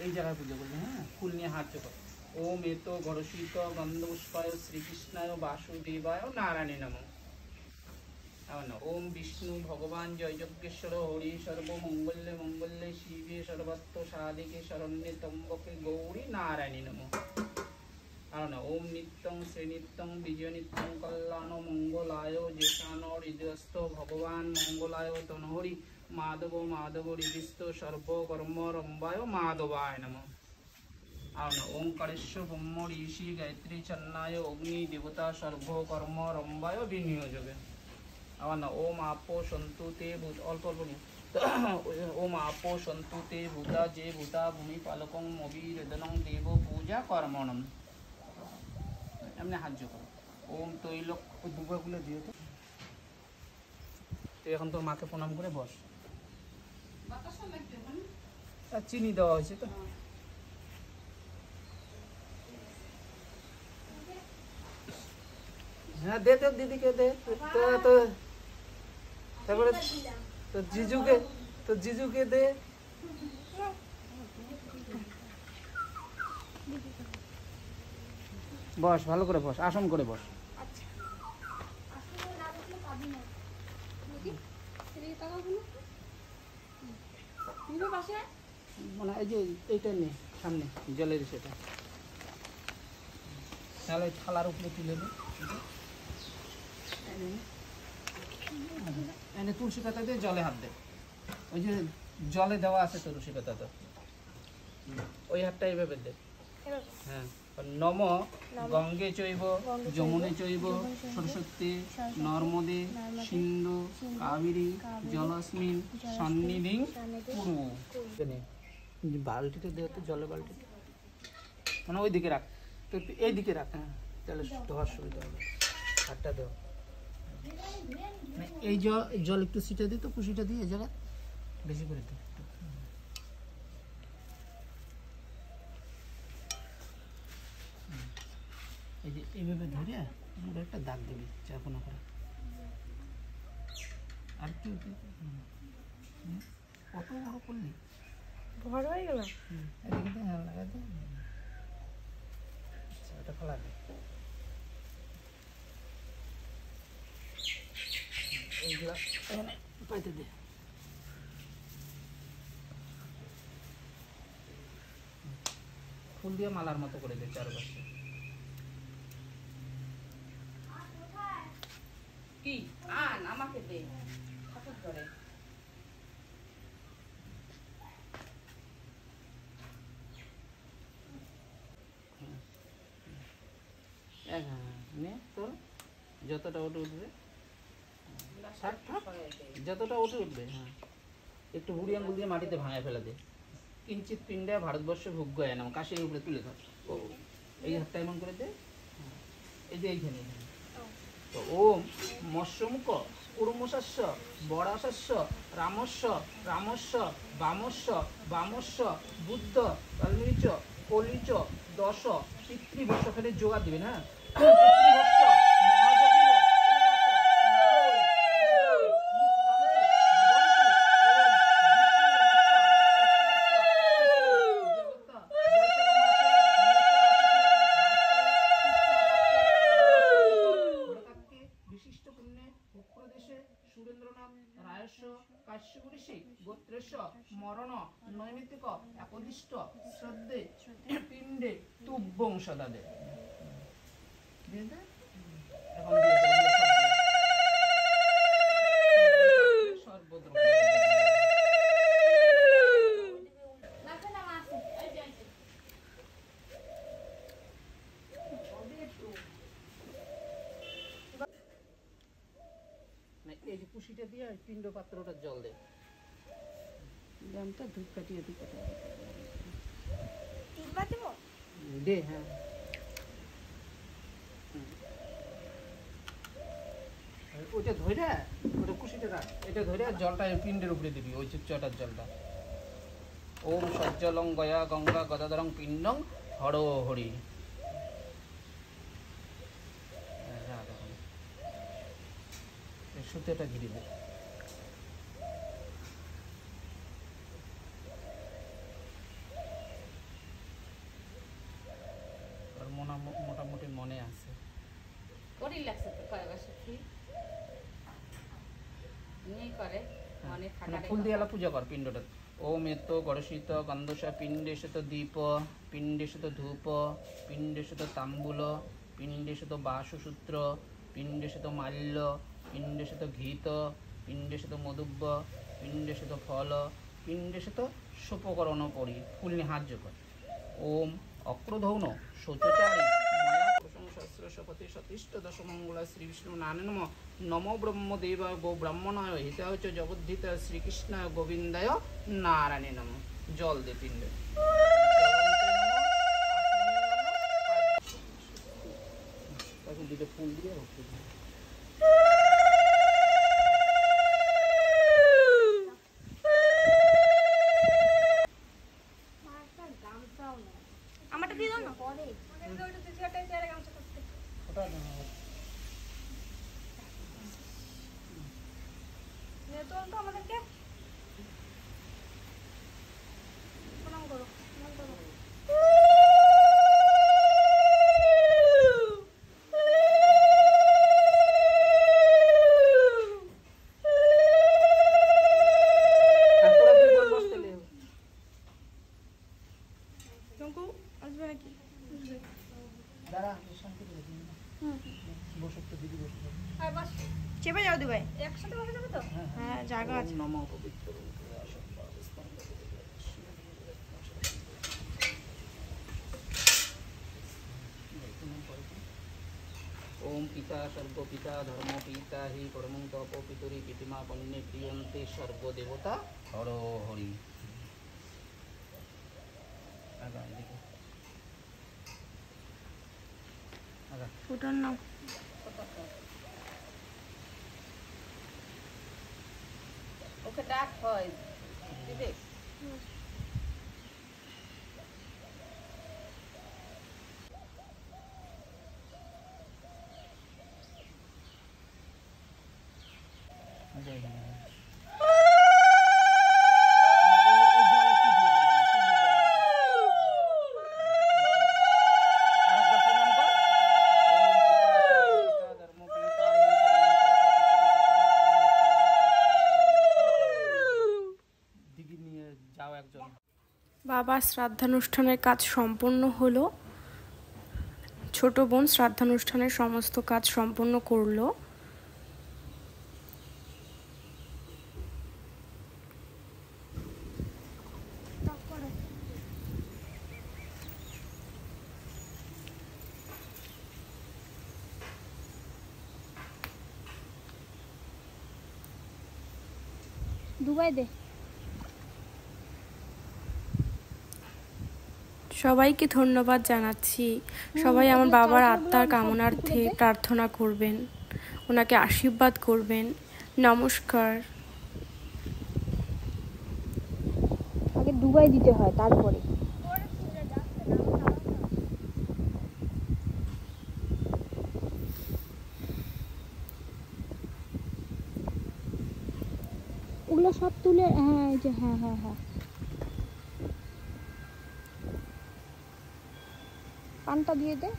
এই জায়গায় পুজো করবে। হ্যাঁ, ফুল নিয়ে হাত চোখ। ওম এতো গরসিত গন্ধপুষ্পায় শ্রীকৃষ্ণায় বাসুদেবায় নারায়ণে নমঃ। ওম বিষ্ণু ভগবান জয় যজ্ঞেশ্বর হরি সর্বমঙ্গলে মঙ্গলে শিবে সর্বত্র সাধিকে শরণ্যে ত্র্যম্বকে গৌরী নারায়ণে নমঃ। ওম নিত্যং শ্রীনিত্যং বিজয় নিত্যং কল্যাণ মঙ্গলায় যেশান হৃদয়স্থ ভগবান মঙ্গলায় তনহরি মাধব মাধব হৃদিস্থ সর্বকর্ম রম্বায় মাধবায় নমঃ। ওঙ্কারেশ্বর ব্রহ্ম ঋষি গায়ত্রী চন্নায় অগ্নি দেবতা সর্বকর্ম রম্বায় বিনিয়োজবে। আবার না ওম আপো সন্তু তে ভূত অল্প অল্প নিয়ে ওম আপো সন্তু তে ভূতা যে ভূতা ভূমি পালকং অভিরেদনং দেব পূজা কর্মণম। এমনি হাজ্য করো। ওম তৈলক ওই দুবাগুলো দিও তো। তুই এখন তোর মাকে প্রণাম করে বস। আর চিনি দেওয়া হয়েছে তো। হ্যাঁ দে তো দিদিকে দে। তো তারপরে তো জিজুকে দে। বস, ভালো করে বস, আসন করে বস। মানে এই যে এইটা নেই সামনে জলের সেটা তাহলে থালার উপরে তুলে দে। এনে তুলসী পাতা দিয়ে জলে হাত দে। ওই যে জলে দেওয়া আছে তুলসী পাতা, তো ওই হাতটা এইভাবে দে। হ্যাঁ, নম গঙ্গে চৈব যমুনে চৈব সরস্বতী নর্মদে সিন্ধু কাবেরী জলস্মিন সন্নিধিং কুরু। বালতিটা দে তো, জলের বালতিটা মানে ওই দিকে রাখ তো, এই দিকে রাখ। হ্যাঁ, তাহলে ধোয়ার সুবিধা হবে। হাতটা দেওয়া এই জল একটু ছিটে দিই তো, কুশিটা দিয়ে এই জায়গায় বেশি করে দিই। এই যে এইভাবে ধরে একটা দাগ দিবি চাপনা করে। আর কি কত বড় করলি, বড় হয়ে গেল। এদিকে হ্যাঁ লাগা দে। আচ্ছা, এটা খোলা দে। এইগুলা এখানে পাইতে দে। ফুল দিয়ে মালার মতো করে দে চারপাশে। কি আন আমাকে দে ঠাকুর করে। নে তোর যতটা ওটা উঠবে, যতটা ওটা উঠবে। হ্যাঁ, একটু বুড়ি আঙ্গুল দিয়ে মাটিতে ভাঙায় ফেলে দে। কিঞ্চিত পিণ্ডে ভারতবর্ষ ভোগ্য এনাম, কাশির উপরে তুলে ধর। এই হাতটা এমন করে দে। এই যে এইখানে তো ওম মৎস্যমুখ কুর্মশস্য বরাশস্য রামস্য রামস্য বামস্য বামস্য বুদ্ধ কালমিচ কলিচ দশ পিতৃবর্ষ ফেলে জোগাড় দিবেন। হ্যাঁ, মরণ নৈমিত্তিক একদিষ্ট শ্রদ্ধে পিণ্ডে তুব্যং সদাদে। সর্বদ্র এই যে কুশিটা দিয়ে পিণ্ড পাত্রটা জল দে। দামটা ধূপ কাটিয়ে দিতে দে। হ্যাঁ, ওইটা ধরে ওটা কুশিটা রাখ, এটা ধরে জলটা পিণ্ডের উপরে দিবি, ওই চটার জলটা। ওম সজ্জলং গয়া গঙ্গা গদাধরং পিণ্ডং হর হরি। সুতোটা ঘিরে দে। বড়ই লাগছে তো কয়েকবার সত্যি নিয়ে করে মনে মানে থাকা ফুল দিয়ে এলা পূজা কর পিণ্ডটা। ওম এত গড়শিত গন্ধসা পিণ্ডেশত দীপ পিণ্ডেশত ধূপ পিণ্ডেশত তাম্বুল পিণ্ডেশত বাসসূত্র পিণ্ডেশত মাল্য পিণ্ডেশত ঘৃত পিণ্ডেশত মধুব্য পিণ্ডেশত ফল পিণ্ডেশত সোপকরণ পরি ফুল নিয়ে হাত জোকর। ওম অক্রধৌন শৌচচারী মায়া প্রশংসহস্র শপথে সতিষ্ঠ দশমঙ্গলা শ্রী বিষ্ণু নারায়ণ নম নমো ব্রহ্মদেব গো ব্রাহ্মণায় হিতায় চ জগদ্ধিত শ্রীকৃষ্ণায় গোবিন্দায় নারায়ণে নম। জল দে পিণ্ডে। এখন দুটো ফুল দিয়ে ভক্তি দিই। আমারটা দিয়ে দাও না ওটা না তো আমাদেরকে প্রণাম করো প্রণাম করো। টঙ্কু আসবে নাকি? দাঁড়া শান্তি করে দিন। বসে তো দিদি বসে। আর বস চেপে যাও দিবাই একসাথে বসে যাবে তো? হ্যাঁ জায়গা আছে। নম পবিত্র ओम पिता सर्वपिता धर्म पिता हि परमं तप पितरी पितिमा पन्ने प्रियन्ते सर्वदेवता हर हरि। आगा एदिके आगा ফুটার নাও। ওকে ডাক হয় বিবেক आगा एदिके বাবার শ্রাদ্ধানুষ্ঠানের কাজ সম্পন্ন হলো। ছোট বোন শ্রাদ্ধানুষ্ঠানের সমস্ত কাজ সম্পন্ন করলো। দুবাই দে। সবাইকে ধন্যবাদ জানাচ্ছি। সবাই আমার বাবার আত্মার কামনার্থে প্রার্থনা করবেন, ওনাকে আশীর্বাদ করবেন। নমস্কার। আগে দুবাই দিতে হয় তারপরে। ওগুলো সব তুলে হ্যাঁ এই যে হ্যাঁ হ্যাঁ হ্যাঁ পানটা দিয়ে দে।